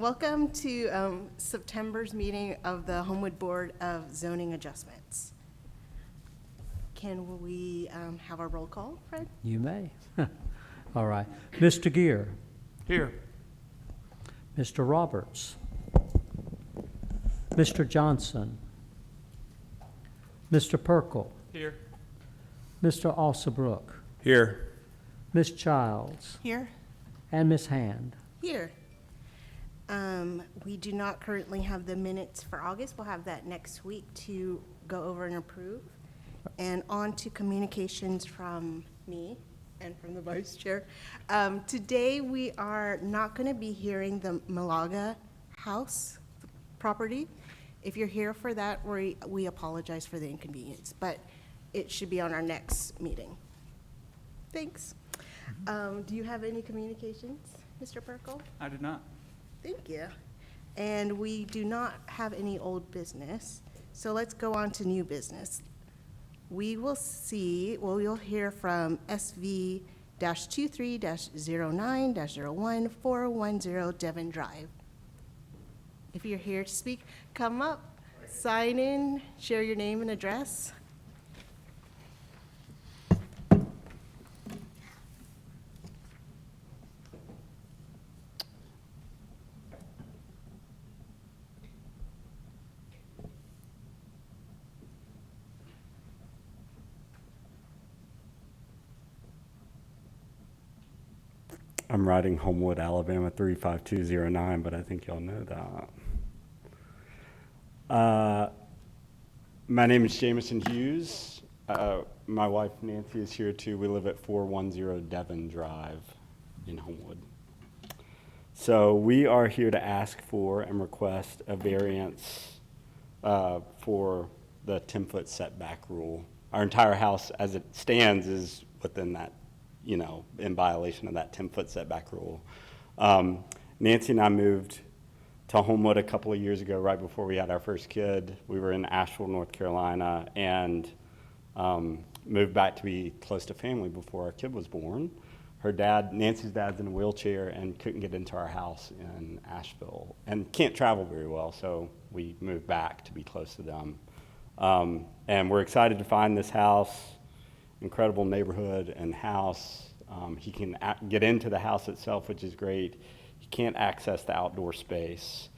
Welcome to September's meeting of the Homewood Board of Zoning Adjustments. Can we have our roll call, Fred? You may. All right. Mr. Gear. Here. Mr. Roberts. Mr. Johnson. Mr. Perkle. Here. Mr. Alsabrook. Here. Ms. Childs. Here. And Ms. Hand. Here. We do not currently have the minutes for August. We'll have that next week to go over and approve. And on to communications from me and from the vice chair. Today, we are not going to be hearing the Malaga house property. If you're here for that, we apologize for the inconvenience, but it should be on our next meeting. Thanks. Do you have any communications, Mr. Perkle? I did not. Thank you. And we do not have any old business, so let's go on to new business. You'll hear from SV-23-09-01410 Devon Drive. If you're here to speak, come up, sign in, share your name and address. I'm writing Homewood, Alabama 35209, but I think y'all know that. My name is Jameson Hughes. My wife Nancy is here too. We live at 410 Devon Drive in Homewood. So we are here to ask for and request a variance for the 10-foot setback rule. Our entire house as it stands is within that, in violation of that 10-foot setback rule. Nancy and I moved to Homewood a couple of years ago, right before we had our first kid. We were in Asheville, North Carolina, and moved back to be close to family before our kid was born. Nancy's dad's in a wheelchair and couldn't get into our house in Asheville and can't travel very well, so we moved back to be close to them. And we're excited to find this house. Incredible neighborhood and house. He can get into the house itself, which is great. He can't access the outdoor space.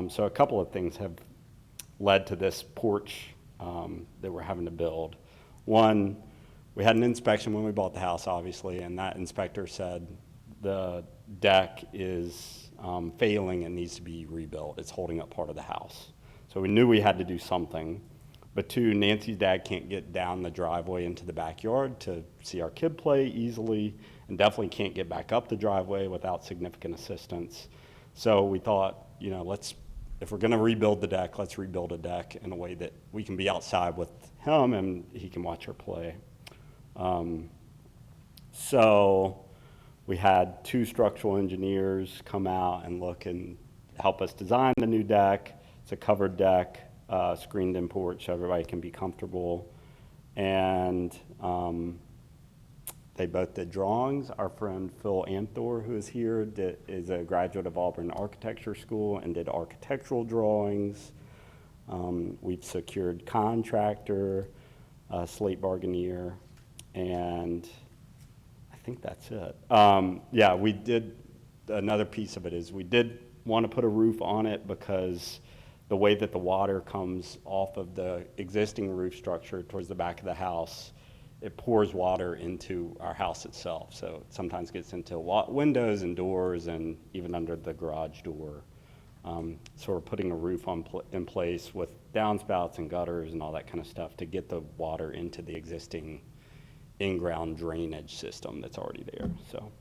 So a couple of things have led to this porch that we're having to build. One, we had an inspection when we bought the house, obviously, and that inspector said the deck is failing and needs to be rebuilt. It's holding up part of the house. So we knew we had to do something. But two, Nancy's dad can't get down the driveway into the backyard to see our kid play easily, and definitely can't get back up the driveway without significant assistance. So we thought, if we're gonna rebuild the deck, let's rebuild a deck in a way that we can be outside with him and he can watch her play. So we had two structural engineers come out and look and help us design the new deck. It's a covered deck. Screened-in porch so everybody can be comfortable. And they both did drawings. Our friend Phil Anthor, who is here, is a graduate of Auburn Architecture School and did architectural drawings. We've secured contractor, slate bargainier, and I think that's it. We did, another piece of it is we did want to put a roof on it because the way that the water comes off of the existing roof structure towards the back of the house, it pours water into our house itself. So it sometimes gets into windows and doors and even under the garage door. So we're putting a roof in place with downspouts and gutters and all that kind of stuff to get the water into the existing in-ground drainage system that's already there. So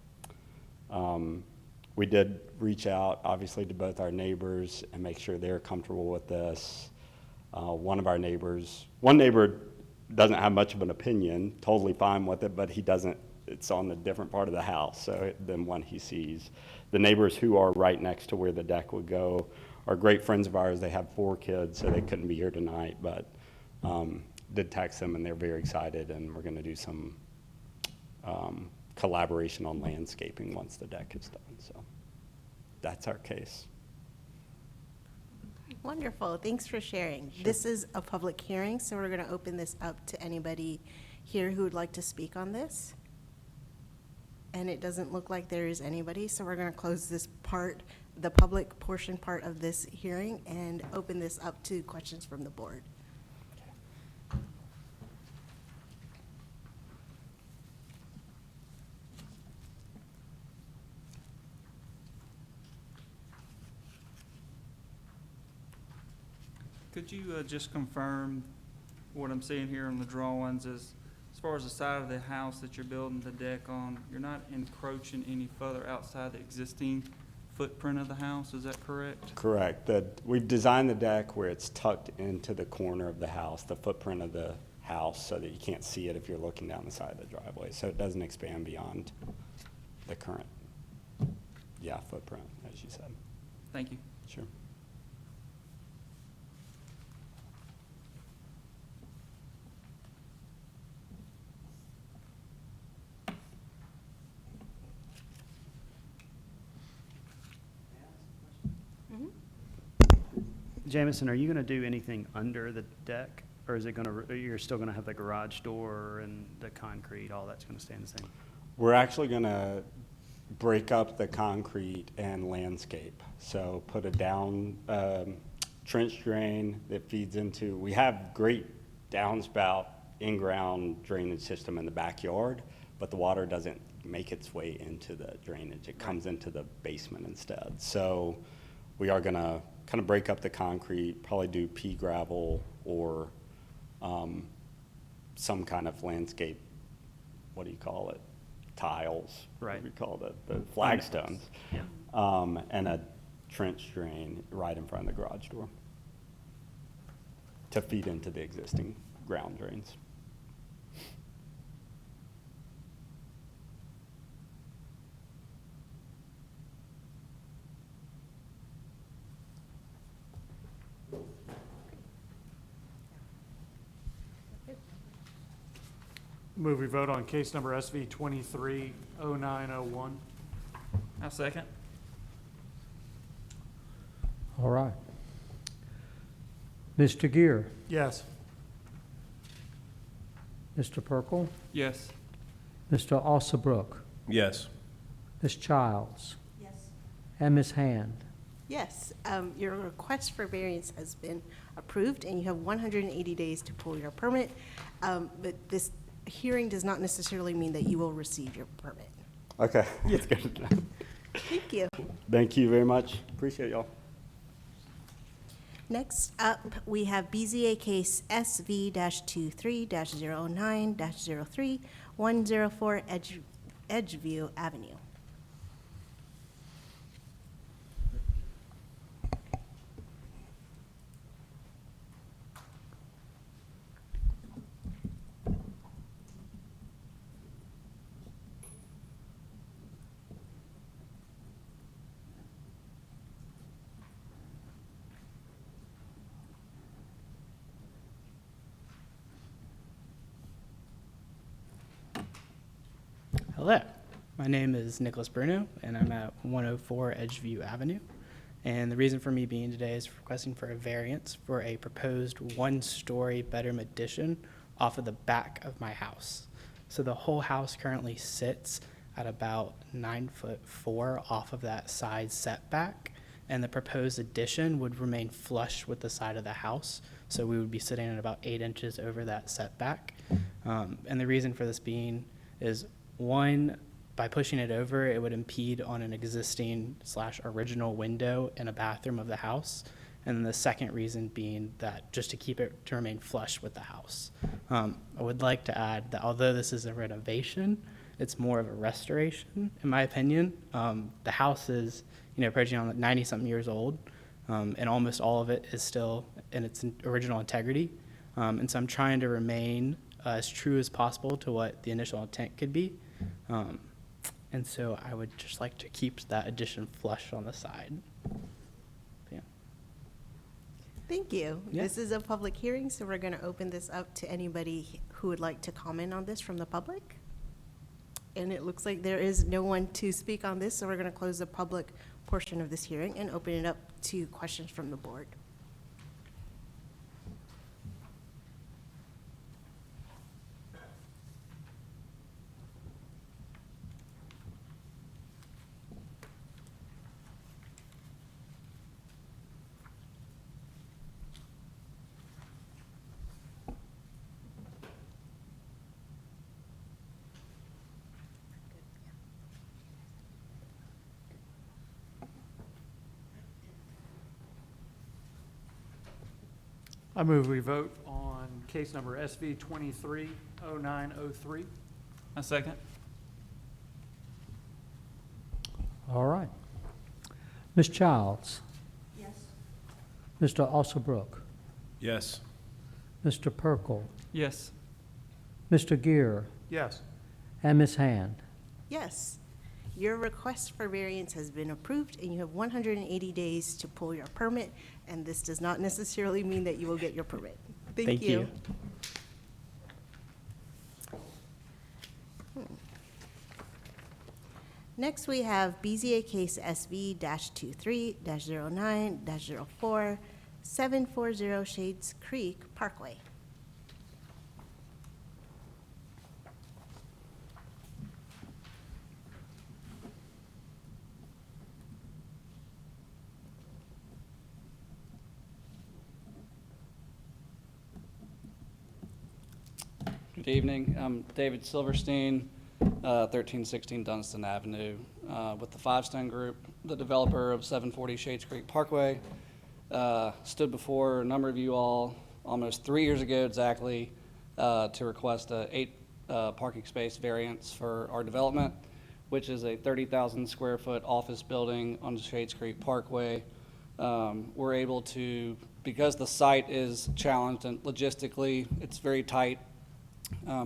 we did reach out, obviously, to both our neighbors and make sure they're comfortable with this. One neighbor doesn't have much of an opinion, totally fine with it, but it's on a different part of the house than one he sees. The neighbors who are right next to where the deck would go are great friends of ours. They have 4 kids, so they couldn't be here tonight, but did text them and they're very excited, and we're gonna do some collaboration on landscaping once the deck is done. So that's our case. Wonderful, thanks for sharing. This is a public hearing, so we're going to open this up to anybody here who would like to speak on this. And it doesn't look like there is anybody, so we're going to close this part, the public portion part of this hearing, and open this up to questions from the board. Could you just confirm what I'm seeing here on the drawings is, as far as the side of the house that you're building the deck on, you're not encroaching any further outside the existing footprint of the house, is that correct? Correct. We've designed the deck where it's tucked into the corner of the house, the footprint of the house, so that you can't see it if you're looking down the side of the driveway. So it doesn't expand beyond the current, footprint, as you said. Thank you. Sure. Jamison, are you going to do anything under the deck? Or is it going to, you're still going to have the garage door and the concrete, all that's going to stay the same? We're actually going to break up the concrete and landscape. So put a down trench drain that feeds into, we have great downspout in-ground drainage system in the backyard, but the water doesn't make its way into the drainage. It comes into the basement instead. So we are going to kind of break up the concrete, probably do pea gravel or some kind of landscape, what do you call it? Tiles. Right. What do we call it? The flagstones. Yeah. And a trench drain right in front of the garage door to feed into the existing ground drains. Move we vote on case number SV 230901. I'll second. All right. Mr. Gear, Yes. Mr. Perkel, Yes. Mr. Alsabrook, Yes. Ms. Childs, Yes. and Ms. Hand. Yes, your request for variance has been approved, and you have 180 days to pull your permit. But this hearing does not necessarily mean that you will receive your permit. Okay, that's good. Thank you. Thank you very much. Appreciate y'all. Next up, we have BZA case SV-23-09-03, 104 Edgeview Avenue. Hello, my name is Nicholas Bruno, and I'm at 104 Edgeview Avenue. And the reason for me being today is requesting for a variance for a proposed one-story bedroom addition off of the back of my house. So the whole house currently sits at about 9'4" off of that side setback, and the proposed addition would remain flush with the side of the house. So we would be sitting at about 8 inches over that setback. And the reason for this being is, one, by pushing it over, it would impede on an existing / original window in a bathroom of the house. And then the second reason being that just to keep it to remain flush with the house. I would like to add that although this is a renovation, it's more of a restoration, in my opinion. The house is, approaching on 90-something years old, and almost all of it is still in its original integrity. And so I'm trying to remain as true as possible to what the initial intent could be. And so I would just like to keep that addition flush on the side. Yeah. Thank you. Yeah. This is a public hearing, so we're going to open this up to anybody who would like to comment on this from the public. And it looks like there is no one to speak on this, so we're going to close the public portion of this hearing and open it up to questions from the board. I move we vote on case number SV 230903. A second. All right. Ms. Childs? Yes. Mr. Alsobrook? Yes. Mr. Perkel? Yes. Mr. Gear? Yes. And Ms. Hand? Yes. Your request for variance has been approved, and you have 180 days to pull your permit, and this does not necessarily mean that you will get your permit. Thank you. Next, we have BZA case SV-23-09-04, 740 Shades Creek Parkway. Good evening. I'm David Silverstein, 1316 Dunstan Avenue, with the Five Stone Group, the developer of 740 Shades Creek Parkway. Stood before a number of you all almost 3 years ago exactly to request a 8 parking space variance for our development, which is a 30,000 square foot office building on the Shades Creek Parkway. We're able to, because the site is challenged and logistically it's very tight,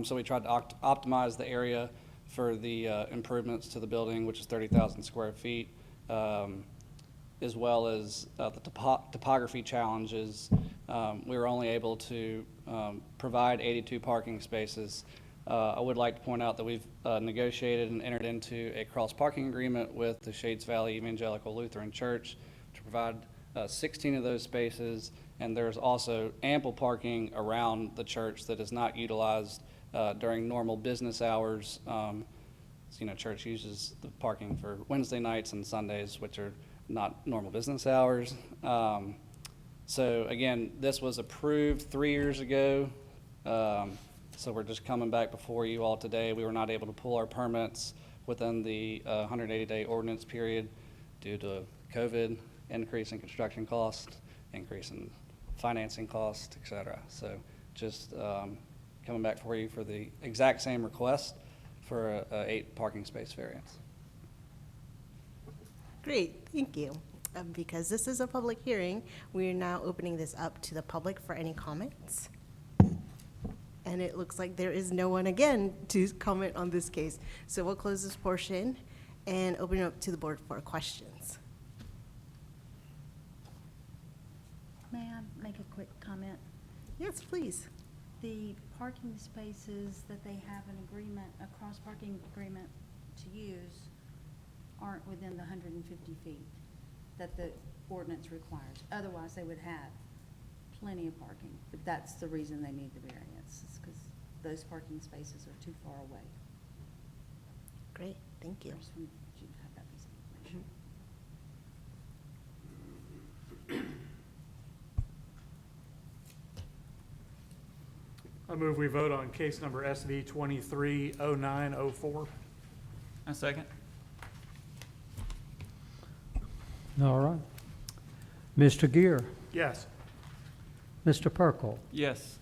so we tried to optimize the area for the improvements to the building, which is 30,000 square feet, as well as the topography challenges. We were only able to provide 82 parking spaces. I would like to point out that we've negotiated and entered into a cross-parking agreement with the Shades Valley Evangelical Lutheran Church to provide 16 of those spaces, and there's also ample parking around the church that is not utilized during normal business hours. Church uses the parking for Wednesday nights and Sundays, which are not normal business hours. So again, this was approved 3 years ago. So we're just coming back before you all today. We were not able to pull our permits within the 180-day ordinance period due to COVID, increase in construction costs, increase in financing costs, et cetera. So just coming back for you for the exact same request for a 8 parking space variance. Great, thank you. Because this is a public hearing, we are now opening this up to the public for any comments. And it looks like there is no one again to comment on this case. So we'll close this portion and open it up to the board for questions. May I make a quick comment? Yes, please. The parking spaces that they have an agreement, a cross-parking agreement to use aren't within the 150 feet that the ordinance requires. Otherwise, they would have plenty of parking, but that's the reason they need the variance, is because those parking spaces are too far away. Great, thank you. I just wanted you to have that piece of information. I move we vote on case number SV 230904. A second. All right. Mr. Gear? Yes. Mr. Perkel? Yes.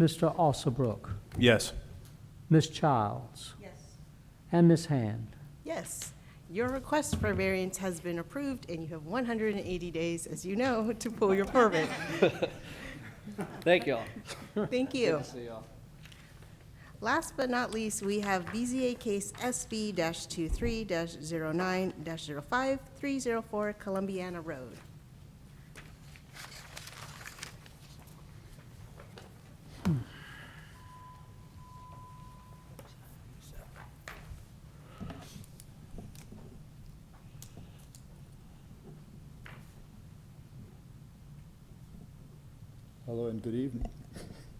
Mr. Alsobrook? Yes. Ms. Childs? Yes. And Ms. Hand? Yes, your request for variance has been approved, and you have 180 days, as you know, to pull your permit. Thank you all. Thank you. Good to see y'all. Last but not least, we have BZA case SV-23-09-05, 304 Columbiana Road. Hello and good evening,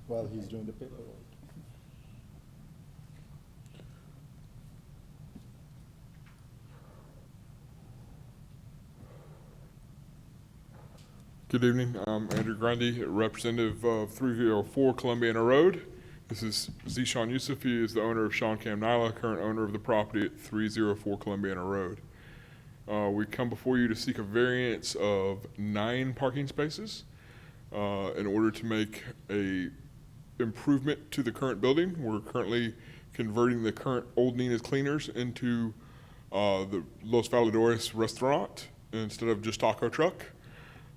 while he's doing the paperwork. Good evening. I'm Andrew Grundy, representative of 304 Columbiana Road. This is Zishan Yusuf. He is the owner of Sean Cam Nyla, current owner of the property at 304 Columbiana Road. We come before you to seek a variance of 9 parking spaces. in order to make a improvement to the current building. We're currently converting the current Old Nina's Cleaners into the Los Valedores restaurant instead of just taco truck.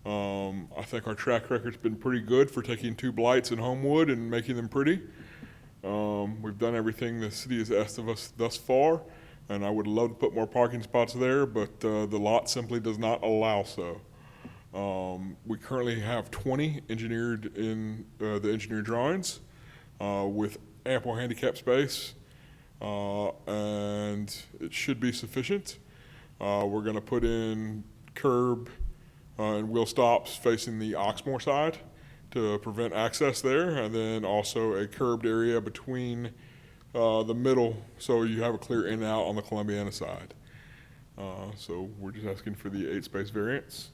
I think our track record's been pretty good for taking 2 blights in Homewood and making them pretty. We've done everything the city has asked of us thus far, and I would love to put more parking spots there, but the lot simply does not allow so. We currently have 20 engineered in the engineered drawings with ample handicap space, and it should be sufficient. We're going to put in curb and wheel stops facing the Oxmoor side to prevent access there, and then also a curbed area between the middle so you have a clear in and out on the Columbiana side. So we're just asking for the 8-space variance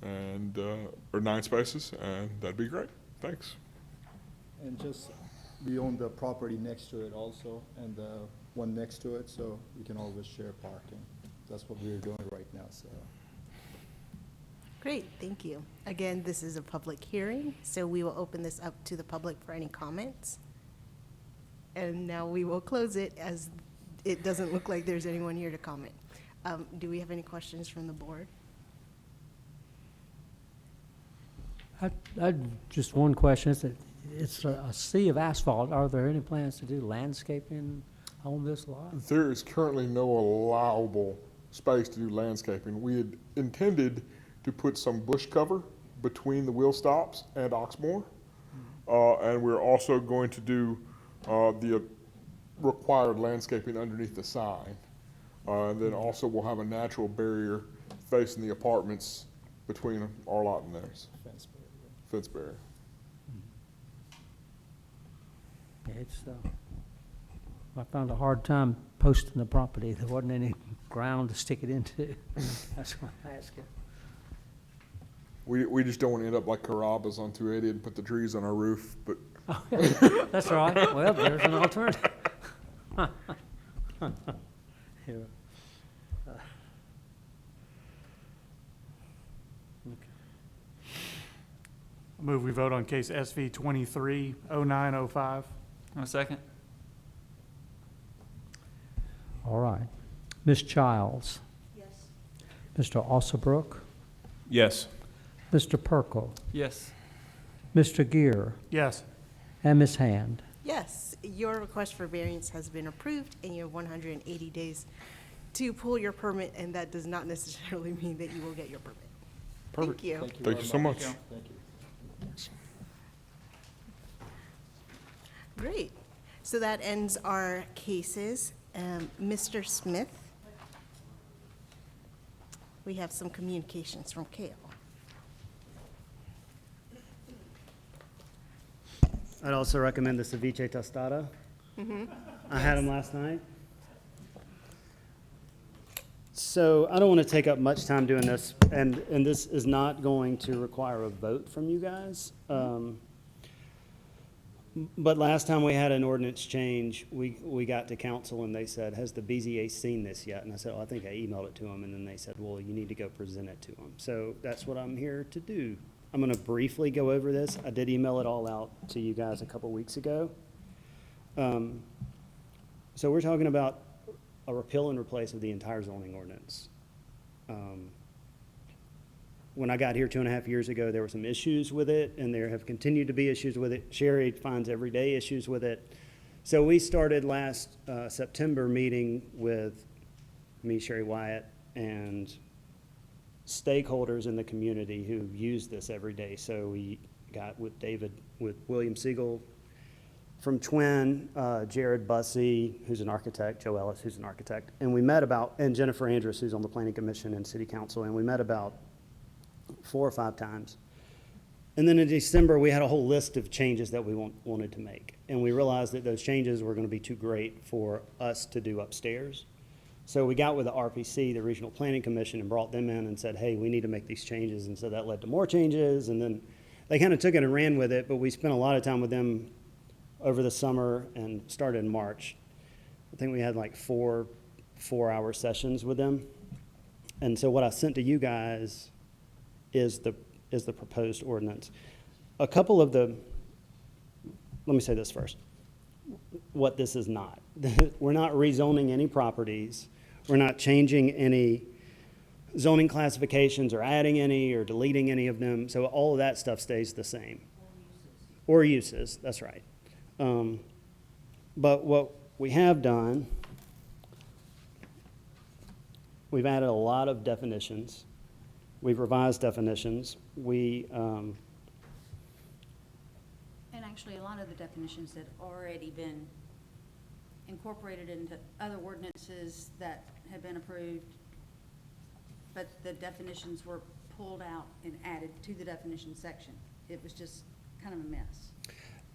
and or 9 spaces, and that'd be great. Thanks. And just, we own the property next to it also, and the one next to it, so we can always share parking. That's what we're doing right now, so. Great, thank you. Again, this is a public hearing, so we will open this up to the public for any comments. And now we will close it, as it doesn't look like there's anyone here to comment. Do we have any questions from the board? I just one question. It's a sea of asphalt. Are there any plans to do landscaping on this lot? There is currently no allowable space to do landscaping. We had intended to put some bush cover between the wheel stops and Oxmoor. And we're also going to do the required landscaping underneath the sign. And then also we'll have a natural barrier facing the apartments between our lot and theirs. Fence barrier. It's, I found a hard time posting the property. There wasn't any ground to stick it into. That's why I'm asking. We just don't want to end up like Carrabba's on 280 and put the trees on our roof, but That's all right. Well, there's an alternative. Yeah. I move we vote on case SV 230905. A second? All right. Ms. Childs? Yes. Mr. Alsabrook? Yes. Mr. Perkel? Yes. Mr. Gear? Yes. And Ms. Hand? Yes, your request for variance has been approved, and you have 180 days to pull your permit, and that does not necessarily mean that you will get your permit. perfect. Thank you. Thank you Thank very you so much. Thank you. Great. So that ends our cases. Mr. Smith, we have some communications from Kale. I'd also recommend the ceviche tostada. I had them last night. So I don't want to take up much time doing this, and this is not going to require a vote from you guys. But last time we had an ordinance change, we got to council and they said, has the BZA seen this yet? And I said, oh, I think I emailed it to them. And then they said, well, you need to go present it to them. So that's what I'm here to do. I'm going to briefly go over this. I did email it all out to you guys a couple weeks ago. So we're talking about a repeal and replace of the entire zoning ordinance. When I got here 2.5 years ago, there were some issues with it, and there have continued to be issues with it. Sherry finds everyday issues with it. So we started last September meeting with me, Sherry Wyatt, and stakeholders in the community who use this every day. So we got with William Siegel from Twin, Jared Bussey, who's an architect, Joe Ellis, who's an architect, and we met and Jennifer Andrus, who's on the Planning Commission and City Council, and we met about 4 or 5 times. And then in December, we had a whole list of changes that we wanted to make. And we realized that those changes were going to be too great for us to do upstairs. So we got with the RPC, the Regional Planning Commission, and brought them in and said, hey, we need to make these changes. And so that led to more changes. And then they kind of took it and ran with it, but we spent a lot of time with them over the summer and started in March. I think we had like 4 4-hour sessions with them. And so what I sent to you guys is the proposed ordinance. a couple of the, let me say this first, what this is not. We're not rezoning any properties. We're not changing any zoning classifications or adding any or deleting any of them. So all of that stuff stays the same. Or uses, that's right. But what we have done, we've added a lot of definitions. We've revised definitions. And actually, a lot of the definitions had already been incorporated into other ordinances that had been approved, but the definitions were pulled out and added to the definition section. It was just kind of a mess.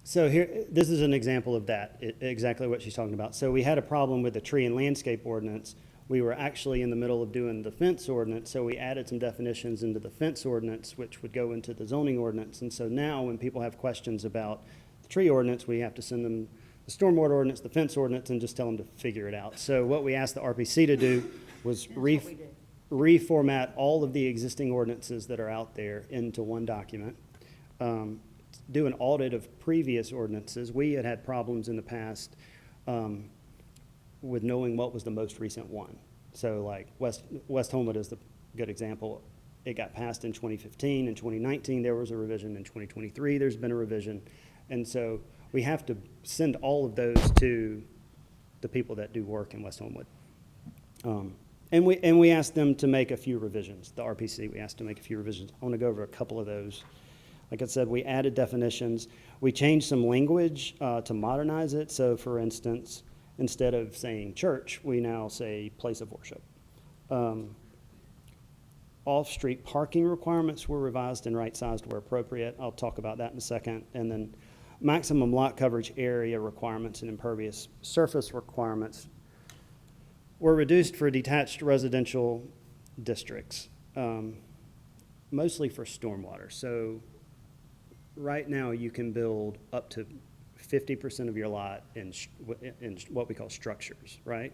So here, this is an example of that, exactly what she's talking about. So we had a problem with the tree and landscape ordinance. We were actually in the middle of doing the fence ordinance, so we added some definitions into the fence ordinance, which would go into the zoning ordinance. And so now when people have questions about the tree ordinance, we have to send them the stormwater ordinance, the fence ordinance, and just tell them to figure it out. So what we asked the RPC to do was That's what we did. reformat all of the existing ordinances that are out there into one document. Do an audit of previous ordinances. We had had problems in the past with knowing what was the most recent one. So like West Homewood is the good example. It got passed in 2015. In 2019, there was a revision. In 2023, there's been a revision. And so we have to send all of those to the people that do work in West Homewood. And we asked them to make a few revisions. The RPC, we asked to make a few revisions. I want to go over a couple of those. Like I said, we added definitions. We changed some language to modernize it. So for instance, instead of saying church, we now say place of worship. Off-street parking requirements were revised and right-sized where appropriate. I'll talk about that in a second. And then maximum lot coverage area requirements and impervious surface requirements were reduced for detached residential districts, mostly for stormwater. So right now, you can build up to 50% of your lot in what we call structures, right?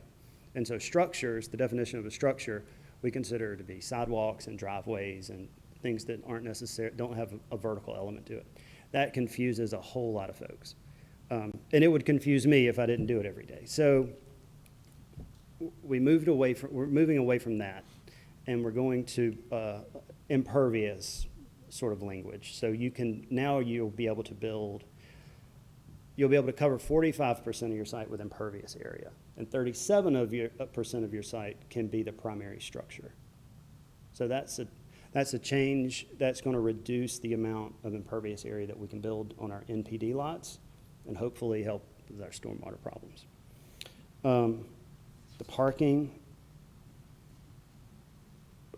And so structures, the definition of a structure, we consider to be sidewalks and driveways and things that aren't necessary, don't have a vertical element to it. That confuses a whole lot of folks. And it would confuse me if I didn't do it every day. So we're moving away from that, and we're going to impervious sort of language. So you'll be able to cover 45% of your site with impervious area, and 37% of your site can be the primary structure. So that's a change that's going to reduce the amount of impervious area that we can build on our NPD lots, and hopefully help with our stormwater problems. The parking,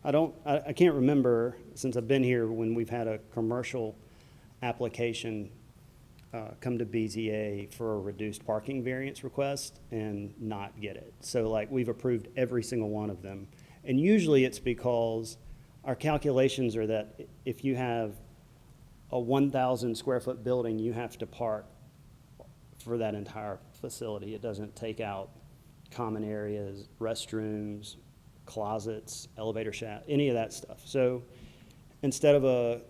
I can't remember since I've been here when we've had a commercial application come to BZA for a reduced parking variance request and not get it. So like we've approved every single one of them. And usually it's because our calculations are that if you have a 1,000 square foot building, you have to park for that entire facility. It doesn't take out common areas, restrooms, closets, elevator shaft, any of that stuff. So instead of a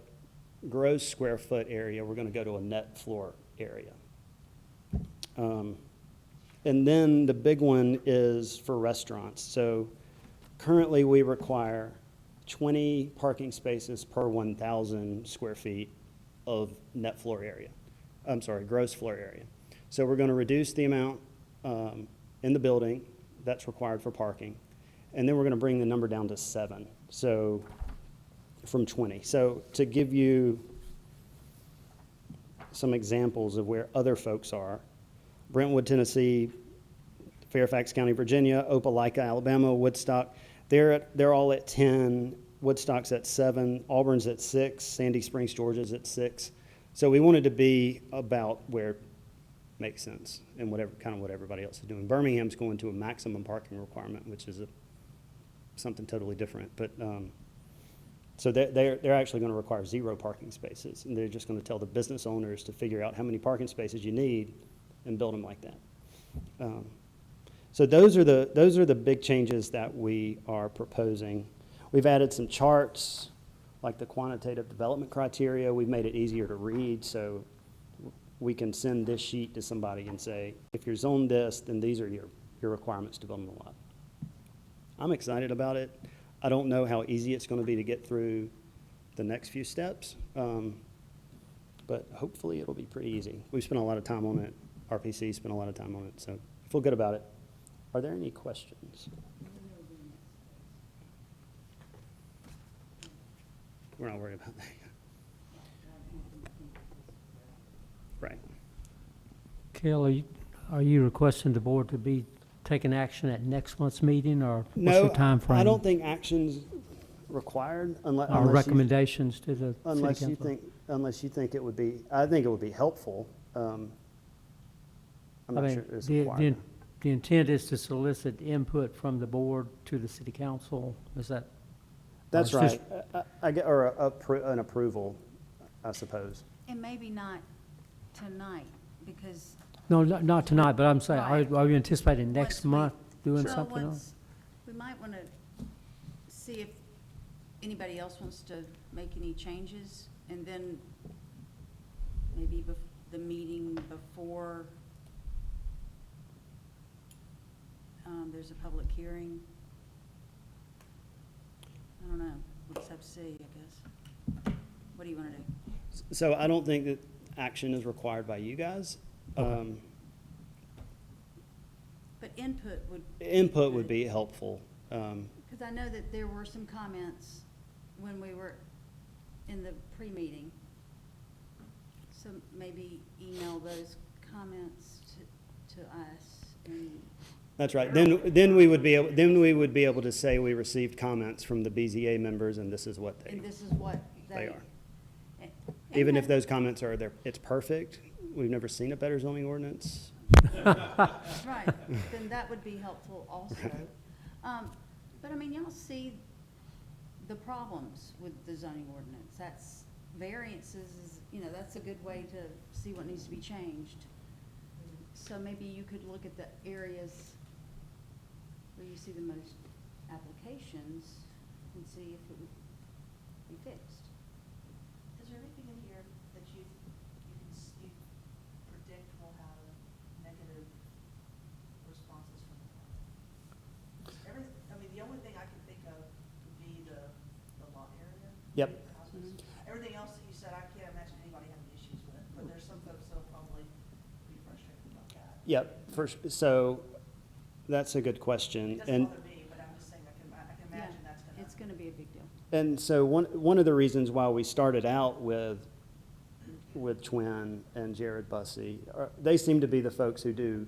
gross square foot area, we're going to go to a net floor area. And then the big one is for restaurants. So currently we require 20 parking spaces per 1,000 square feet of net floor area. Gross floor area. So we're going to reduce the amount in the building that's required for parking. And then we're going to bring the number down to 7, so from 20. So to give you some examples of where other folks are, Brentwood, Tennessee, Fairfax County, Virginia, Opelika, Alabama, Woodstock, they're all at 10. Woodstock's at 7. Auburn's at 6. Sandy Springs, Georgia's at 6. So we wanted to be about where it makes sense and what everybody else is doing. Birmingham's going to a maximum parking requirement, which is something totally different. But so they're actually going to require 0 parking spaces, and they're just going to tell the business owners to figure out how many parking spaces you need and build them like that. So those are the big changes that we are proposing. We've added some charts like the quantitative development criteria, we've made it easier to read, so we can send this sheet to somebody and say, if you're zoned this, then these are your requirements to build on the lot. I'm excited about it. I don't know how easy it's gonna be to get through the next few steps, but hopefully it'll be pretty easy. We've spent a lot of time on it. RPC spent a lot of time on it, so I feel good about it. Are there any questions? We're not worried about that. Right. Kel, are you requesting the board to be taking action at next month's meeting, or what's No, your timeframe? I don't think action's required unless. Or recommendations to the city Unless you council? think it would be, I think it would be helpful. I'm I not mean, sure it's the required. the intent is to solicit input from the board to the city council, is that? That's or it's just- right. I get, or an approval, I suppose. And maybe not tonight, because. No, not tonight, but I'm saying, Right. are you anticipating next once we- month doing Well, something else? once- We might want to see if anybody else wants to make any changes, and then maybe the meeting before there's a public hearing. I don't know, we'll just have to see, I guess. What do you want to do? So I don't think that action is required by you guys. Okay. But input would. Input would good. be helpful. Because I know that there were some comments when we were in the pre-meeting. So maybe email those comments to us and. That's right. Then we would be able to say we received comments from the BZA members and this is what And this is what they they. are. and Even if that- those comments are there, it's perfect. We've never seen a better zoning ordinance. Right, then that would be helpful also. But I mean, y'all see the problems with the zoning ordinance. That's variances is, that's a good way to see what needs to be changed. So maybe you could look at the areas where you see the most applications and see if it would be fixed. Is there anything in here that you predict will have negative responses from the public? The only thing I can think of would be the lot area. Yep. the houses. Everything else that you said, I can't imagine anybody having issues with, but there's some folks that'll probably be frustrated about that. Yep, so that's a good question. It doesn't And bother me, but I'm just saying, I can Yeah, imagine that's gonna. it's gonna be a big deal. And so one of the reasons why we started out with Twin and Jared Bussey, they seem to be the folks who do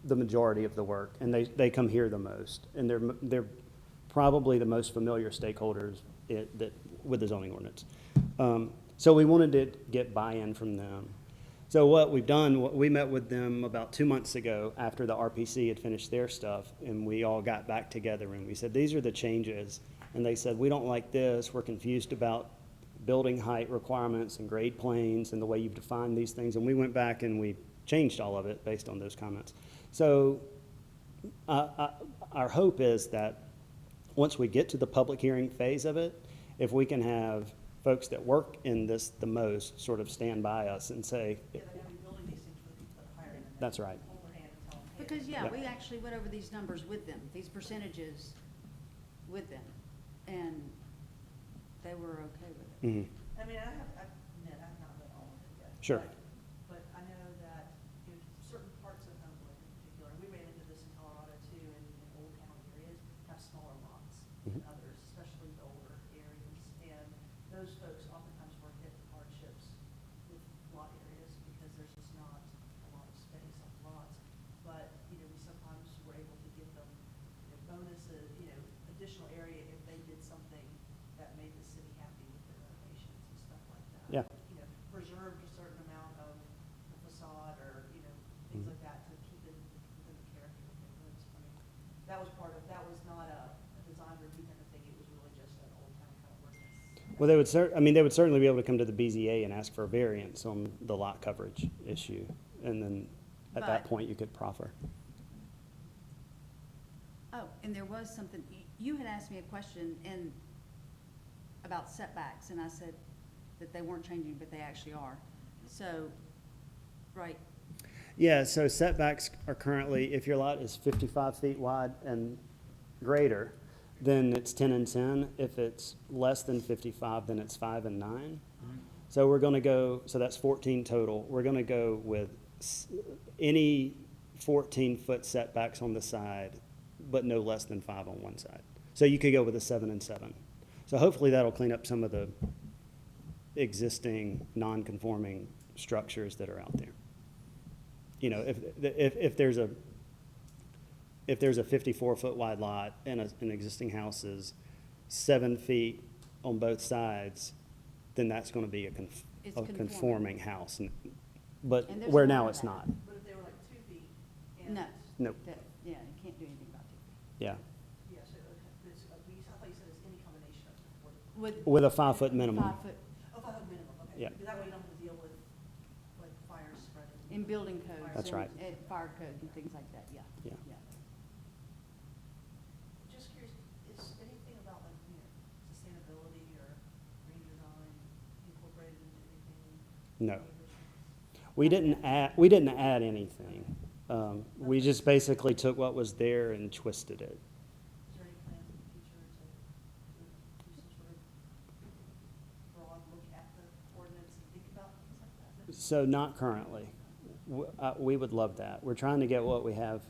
the majority of the work, and they come here the most, and they're probably the most familiar stakeholders with the zoning ordinance. So we wanted to get buy-in from them. So what we've done, we met with them about 2 months ago after the RPC had finished their stuff, and we all got back together and we said, these are the changes. And they said, we don't like this, we're confused about building height requirements and grade planes and the way you've defined these things. And we went back and we changed all of it based on those comments. So our hope is that once we get to the public hearing phase of it, if we can have folks that work in this the most sort of stand by us and say, Yeah, they're gonna be building these things for the people that are hiring them. that's right. Hold their hand and tell them, hey. Because, Yeah. we actually went over these numbers with them, these percentages with them, and they were okay with it. Mhm. I mean, I admit, I've not read all of it yet. Sure. But I know that in certain parts of Homewood in particular, and we ran into this in Colorado too, in old county areas, have smaller lots than Mhm. others, especially the older areas. And those folks oftentimes were hit with hardships with lot areas because there's just not a lot of space on lots. But, we sometimes were able to give them bonuses, additional area if they did something that made the city happy with their renovations and stuff like that. Yeah. Preserved a certain amount of the facade or, things like that to keep it within the character of neighborhoods. I mean, that was that was not a design review kind of thing, it was really just an old town kind of ordinance. Well, they would certainly be able to come to the BZA and ask for a variance on the lot coverage issue. And then at that But- point, you could proffer. Oh, and there was something, you had asked me a question, and about setbacks, and I said that they weren't changing, but they actually are. So, right, Yeah, so setbacks are currently, if your lot is 55 feet wide and greater, then it's 10 and 10. If it's less than 55, then it's 5 and 9. So we're going to go, so that's 14 total. We're going to go with any 14-foot setbacks on the side, but no less than 5 on one side. So you could go with a 7 and 7. So hopefully that'll clean up some of the existing non-conforming structures that are out there. You know, if there's a 54-foot wide lot and an existing house is 7 feet on both sides, then that's going to be It's a conforming. conforming house. But And there's where a lot now of it's that. not. But if they were like 2 feet and. no. Nope. Yeah, you can't do anything about it. Yeah. Yeah, so, okay, it's, I thought you said it's any combination of what? With a 5-foot minimum. 5 foot Oh, 5 foot minimum, okay. Yeah. Because that way you don't have to deal with, like, fires spreading. in building codes. That's and- right. And fire code and things like that, yeah. Yeah. Just curious, is anything about like, sustainability or green design incorporated into anything? No. We didn't add anything. We just basically took what was there and twisted it. Is there any plans in the future to do some sort of broad look at the ordinance and think about things like that? So not currently. We would love that. We're trying to get what we have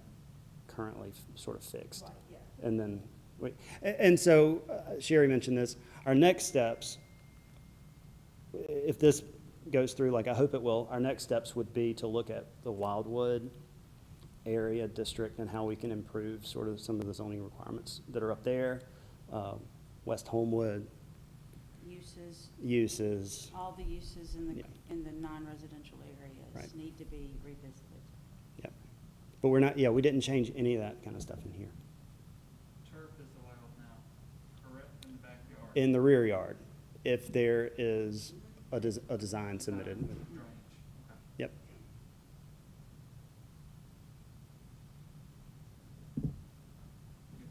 currently sort of fixed. Right, yeah. And then, and so Sherry mentioned this, our next steps, if this goes through, like I hope it will, our next steps would be to look at the Wildwood area district and how we can improve sort of some of the zoning requirements that are up there. West Homewood uses, All the uses in Yeah. the non-residential Right. areas need to be revisited. yeah. But we're not, yeah, we didn't change any of that kind of stuff in here. Turf is allowed now, correct, in the backyard? In the rear yard, if there is a design submitted. Drainage, okay. Yep. Good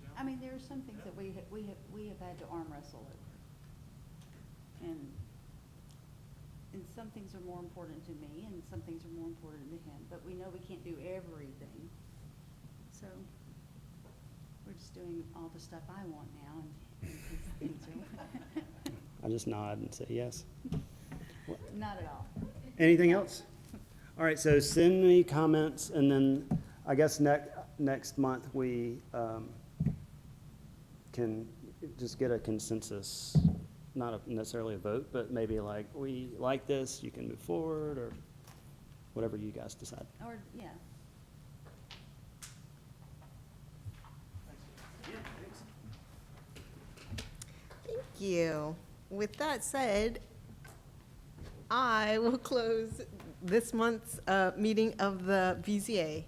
job. I mean, there are some things that we have had to arm wrestle over. And some things are more important to me, and some things are more important to him, but we know we can't do everything. So, we're just doing all the stuff I want now, and his things are, I just nod and say yes. not at all. Anything else? All right, so send me comments, and then I guess next month we can just get a consensus, not necessarily a vote, but maybe like, we like this, you can move forward, or whatever you guys decide. Or, yeah. Thank you. With that said, I will close this month's meeting of the BZA.